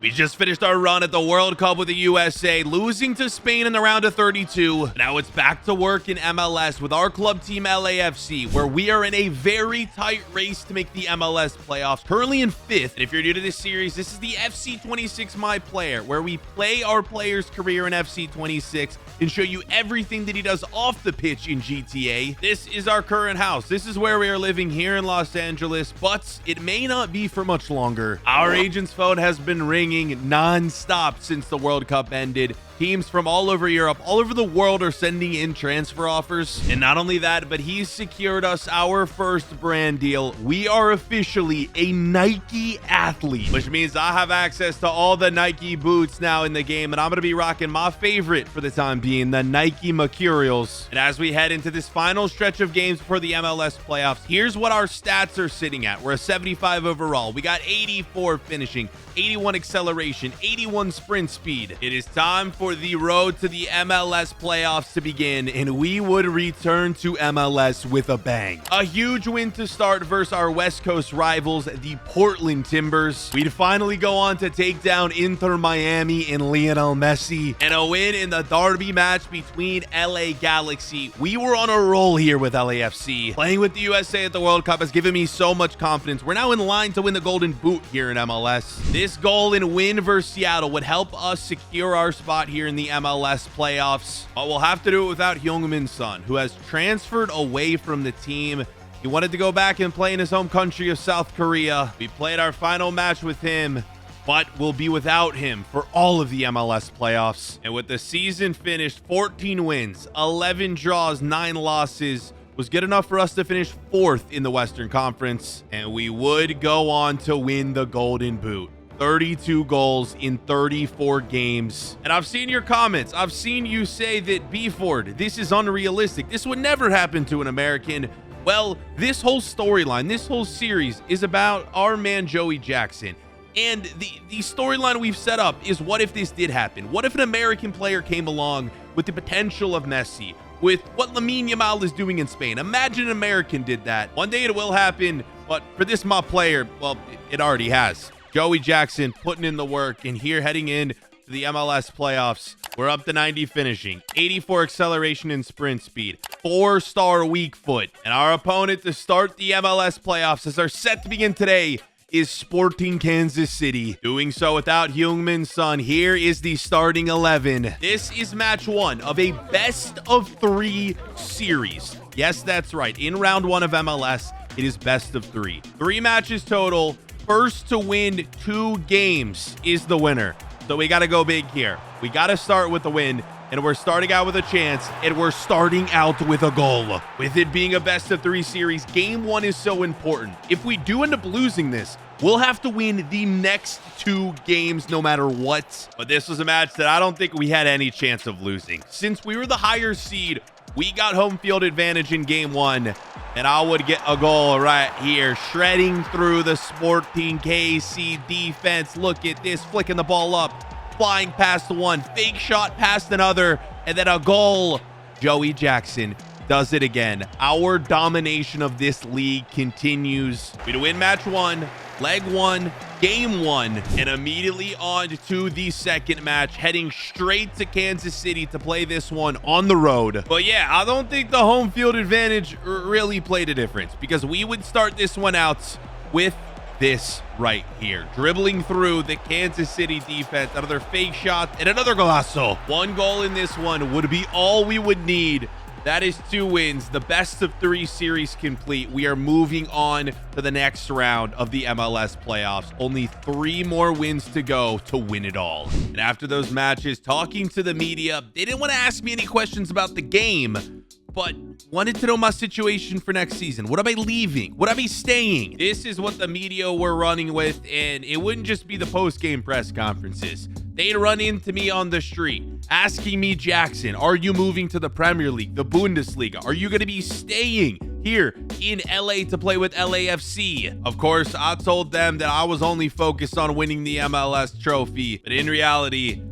We just finished our run at the World Cup with the USA, losing to Spain in the round of 32. Now it's back to work in MLS with our club team LAFC, where we are in a very tight race to make the MLS playoffs, currently in 5th. And if you're new to this series, this is the FC26 MyPlayer, where we play our player's career in FC26 and show you everything that he does off the pitch in GTA. This is our current house. This is where we are living here in Los Angeles, but it may not be for much longer. Our agent's phone has been ringing non-stop since the World Cup ended. Teams from all over Europe, all over the world are sending in transfer offers. And not only that, but he's secured us our first brand deal. We are officially a Nike athlete, which means I have access to all the Nike boots now in the game. And I'm going to be rocking my favorite for the time being, the Nike Mercurials. And as we head into this final stretch of games for the MLS playoffs, here's what our stats are sitting at. We're a 75 overall. We got 84 finishing, 81 acceleration, 81 sprint speed. It is time for the road to the MLS playoffs to begin, and we would return to MLS with a bang. A huge win to start versus our West Coast rivals, the Portland Timbers. We'd finally go on to take down Inter Miami and Lionel Messi, and a win in the derby match between LA Galaxy. We were on a roll here with LAFC. Playing with the USA at the World Cup has given me so much confidence. We're now in line to win the Golden Boot here in MLS. This goal and win versus Seattle would help us secure our spot here in the MLS playoffs, but we'll have to do it without Heung-min Son, who has transferred away from the team. He wanted to go back and play in his home country of South Korea. We played our final match with him, but we'll be without him for all of the MLS playoffs. And with the season finished, 14 wins, 11 draws, 9 losses, was good enough for us to finish 4th in the Western Conference, and we would go on to win the Golden Boot. 32 goals in 34 games. And I've seen your comments. I've seen you say that BFord, this is unrealistic. This would never happen to an American. Well, this whole storyline, this whole series is about our man Joey Jackson. And the storyline we've set up is, what if this did happen? What if an American player came along with the potential of Messi, with what Lamine Yamal is doing in Spain? Imagine an American did that. One day it will happen, but for this my player, well, it already has. Joey Jackson putting in the work, and here heading in to the MLS playoffs, we're up to 90 finishing, 84 acceleration and sprint speed, 4-star weak foot. And our opponent to start the MLS playoffs, as are set to begin today, is Sporting Kansas City. Doing so without Heung-min Son. Here is the starting 11. This is match 1 of a best of 3 series. Yes, that's right. In round 1 of MLS, it is best of 3. 3 matches total. First to win 2 games is the winner. So we got to go big here. We got to start with a win, and we're starting out with a chance, and we're starting out with a goal. With it being a best of 3 series, game 1 is so important. If we do end up losing this, we'll have to win the next 2 games no matter what. But this was a match that I don't think we had any chance of losing. Since we were the higher seed, we got home field advantage in game 1, and I would get a goal right here, shredding through the Sporting KC defense. Look at this, flicking the ball up, flying past one, fake shot past another, and then a goal. Joey Jackson does it again. Our domination of this league continues. We win match 1, leg 1, game 1, and immediately on to the second match, heading straight to Kansas City to play this one on the road. But yeah, I don't think the home field advantage really played a difference, because we would start this one out with this right here, dribbling through the Kansas City defense, another fake shot, and another golazo. 1 goal in this one would be all we would need. That is 2 wins, the best of 3 series complete. We are moving on to the next round of the MLS playoffs. Only 3 more wins to go to win it all. And after those matches, talking to the media, they didn't want to ask me any questions about the game, but wanted to know my situation for next season. Would I be leaving? Would I be staying? This is what the media were running with, and it wouldn't just be the post-game press conferences. They'd run into me on the street, asking me, Jackson, are you moving to the Premier League, the Bundesliga? Are you going to be staying here in LA to play with LAFC? Of course, I told them that I was only focused on winning the MLS trophy, but in reality,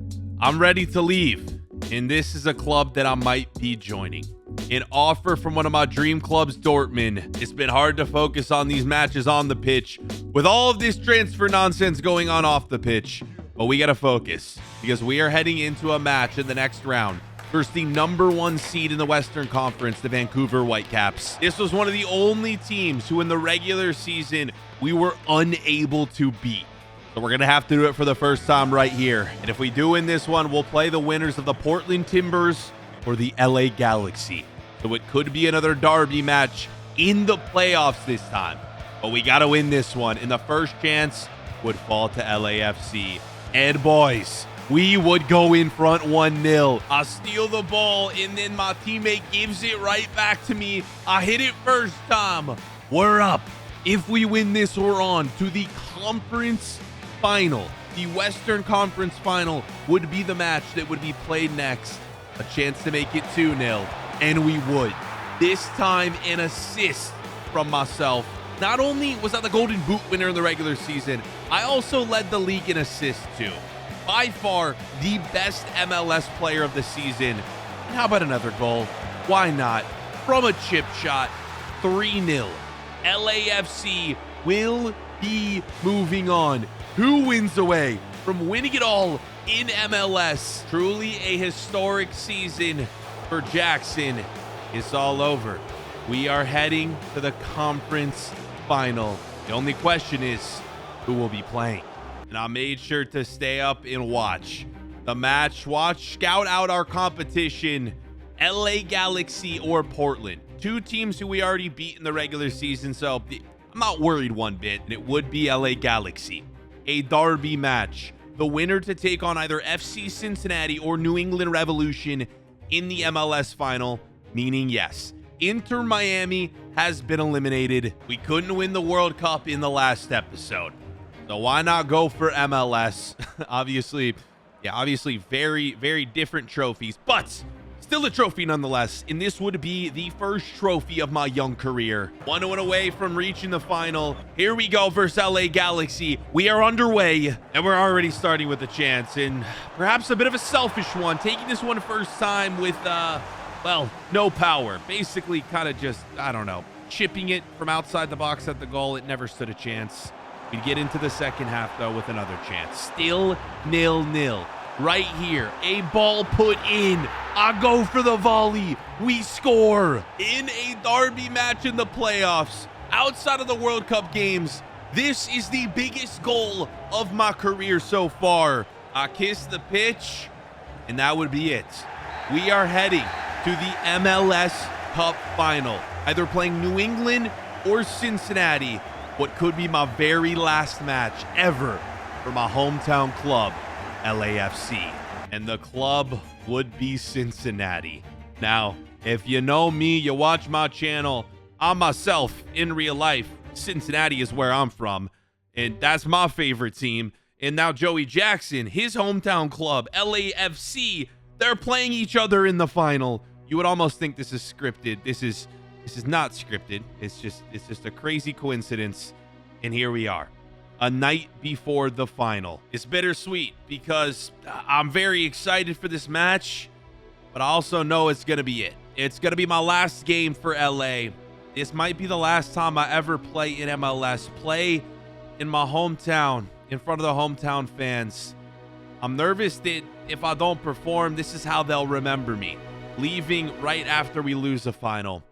I'm ready to leave. And this is a club that I might be joining. An offer from one of my dream clubs, Dortmund. It's been hard to focus on these matches on the pitch with all of this transfer nonsense going on off the pitch. But we got to focus because we are heading into a match in the next round versus the #1 seed in the Western Conference, the Vancouver Whitecaps. This was one of the only teams who in the regular season we were unable to beat. So we're going to have to do it for the first time right here. And if we do win this one, we'll play the winners of the Portland Timbers or the LA Galaxy. So it could be another derby match in the playoffs this time. But we got to win this one. And the first chance would fall to LAFC. And boys, we would go in front 1-0. I steal the ball, and then my teammate gives it right back to me. I hit it first time. We're up. If we win this, we're on to the conference final. The Western Conference final would be the match that would be played next. A chance to make it 2-0, and we would. This time, an assist from myself. Not only was I the Golden Boot winner in the regular season, I also led the league in assists too. By far, the best MLS player of the season. And how about another goal? Why not? From a chip shot, 3-0. LAFC will be moving on. Who wins away from winning it all in MLS? Truly a historic season for Jackson. It's all over. We are heading to the conference final. The only question is, who will be playing? And I made sure to stay up and watch the match. Scout out our competition, LA Galaxy or Portland. Two teams who we already beat in the regular season, so I'm not worried one bit. And it would be LA Galaxy. A derby match. The winner to take on either FC Cincinnati or New England Revolution in the MLS final, meaning yes, Inter Miami has been eliminated. We couldn't win the World Cup in the last episode. So why not go for MLS? Obviously very, very different trophies, but still a trophy nonetheless. And this would be the first trophy of my young career. 1 win away from reaching the final. Here we go versus LA Galaxy. We are underway, and we're already starting with a chance, and perhaps a bit of a selfish one. Taking this one first time with, well, no power. Basically kind of just, I don't know, chipping it from outside the box at the goal. It never stood a chance. We get into the second half, though, with another chance. Still 0-0. Right here, a ball put in. I go for the volley. We score in a derby match in the playoffs. Outside of the World Cup games, this is the biggest goal of my career so far. I kiss the pitch, and that would be it. We are heading to the MLS Cup final, either playing New England or Cincinnati. What could be my very last match ever for my hometown club, LAFC. And the club would be Cincinnati. Now, if you know me, you watch my channel, I'm myself in real life. Cincinnati is where I'm from, and that's my favorite team. And now Joey Jackson, his hometown club, LAFC, they're playing each other in the final. You would almost think this is scripted. This is not scripted. It's just a crazy coincidence. And here we are, a night before the final. It's bittersweet because I'm very excited for this match, but I also know it's going to be it. It's going to be my last game for LA. This might be the last time I ever play in MLS, play in my hometown, in front of the hometown fans. I'm nervous that if I don't perform, this is how they'll remember me, leaving right after we lose the final.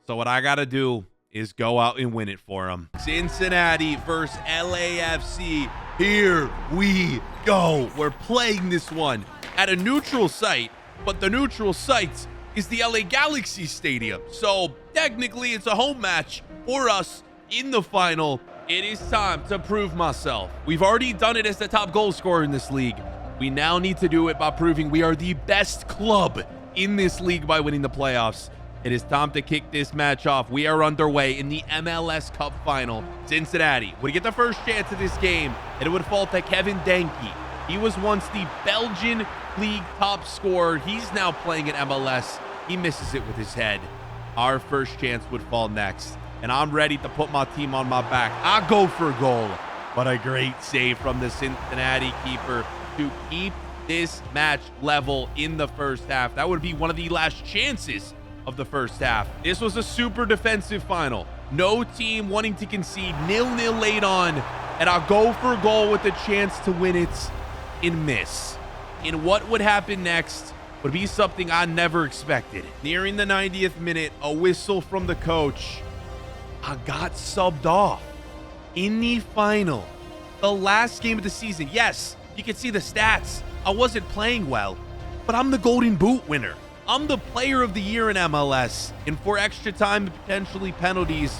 So what I got to do is go out and win it for them. Cincinnati versus LAFC. Here we go. We're playing this one at a neutral site, but the neutral site is the LA Galaxy Stadium. So technically it's a home match for us in the final. It is time to prove myself. We've already done it as the top goal scorer in this league. We now need to do it by proving we are the best club in this league by winning the playoffs. It is time to kick this match off. We are underway in the MLS Cup final. Cincinnati would get the first chance of this game, and it would fall to Kevin Denke. He was once the Belgian league top scorer. He's now playing in MLS. He misses it with his head. Our first chance would fall next, and I'm ready to put my team on my back. I go for a goal, but a great save from the Cincinnati keeper to keep this match level in the first half. That would be one of the last chances of the first half. This was a super defensive final. No team wanting to concede. 0-0 late on, and I'll go for a goal with a chance to win it. and miss. And what would happen next would be something I never expected. Nearing the 90th minute, a whistle from the coach. I got subbed off in the final, the last game of the season. Yes, you can see the stats. I wasn't playing well, but I'm the Golden Boot winner. I'm the player of the year in MLS. And for extra time and potentially penalties,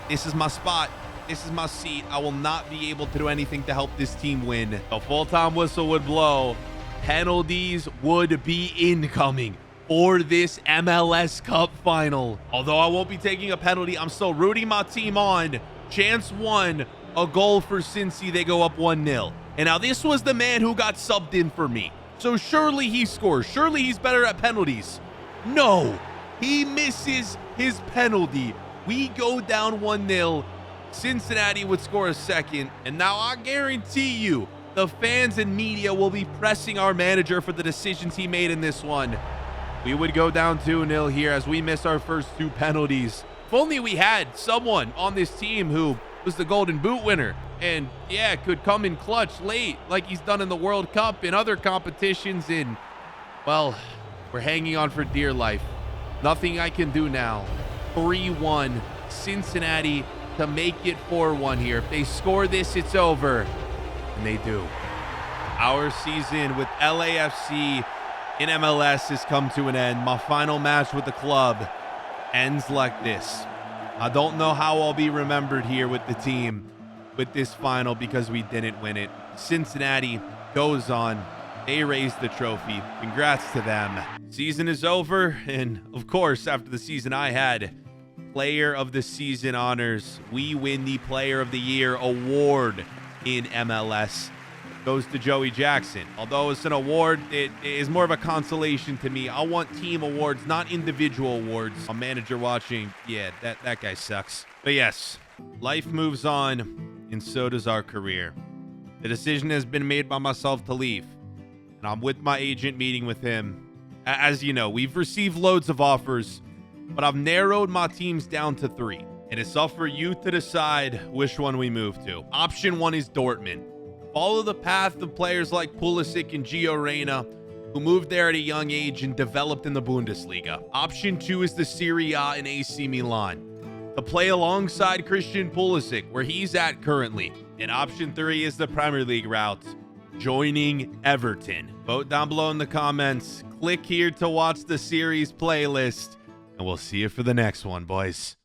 this is my spot. This is my seat. I will not be able to do anything to help this team win. A full-time whistle would blow. Penalties would be incoming for this MLS Cup final. Although I won't be taking a penalty, I'm still rooting my team on. Chance one, a goal for Cincy. They go up 1-0. And now this was the man who got subbed in for me. So surely he scores. Surely he's better at penalties. No, he misses his penalty. We go down 1-0. Cincinnati would score a second. And now I guarantee you, the fans and media will be pressing our manager for the decisions he made in this one. We would go down 2-0 here as we miss our first two penalties. If only we had someone on this team who was the Golden Boot winner and, yeah, could come in clutch late like he's done in the World Cup and other competitions. And, well, we're hanging on for dear life. Nothing I can do now. 3-1 Cincinnati to make it 4-1 here. If they score this, it's over. And they do. Our season with LAFC in MLS has come to an end. My final match with the club ends like this. I don't know how I'll be remembered here with the team with this final because we didn't win it. Cincinnati goes on. They raised the trophy. Congrats to them. Season is over. And of course, after the season I had, Player of the Season honors. We win the Player of the Year award in MLS. Goes to Joey Jackson. Although it's an award, it is more of a consolation to me. I want team awards, not individual awards. A manager watching, yeah, that guy sucks. But yes, life moves on, and so does our career. The decision has been made by myself to leave, and I'm with my agent meeting with him. As you know, we've received loads of offers, but I've narrowed my teams down to 3. And it's up for you to decide which one we move to. Option 1 is Dortmund. Follow the path of players like Pulisic and Gio Reyna, who moved there at a young age and developed in the Bundesliga. Option 2 is the Serie A and AC Milan, to play alongside Christian Pulisic, where he's at currently. And option 3 is the Premier League route, joining Everton. Vote down below in the comments. Click here to watch the series playlist, and we'll see you for the next one, boys.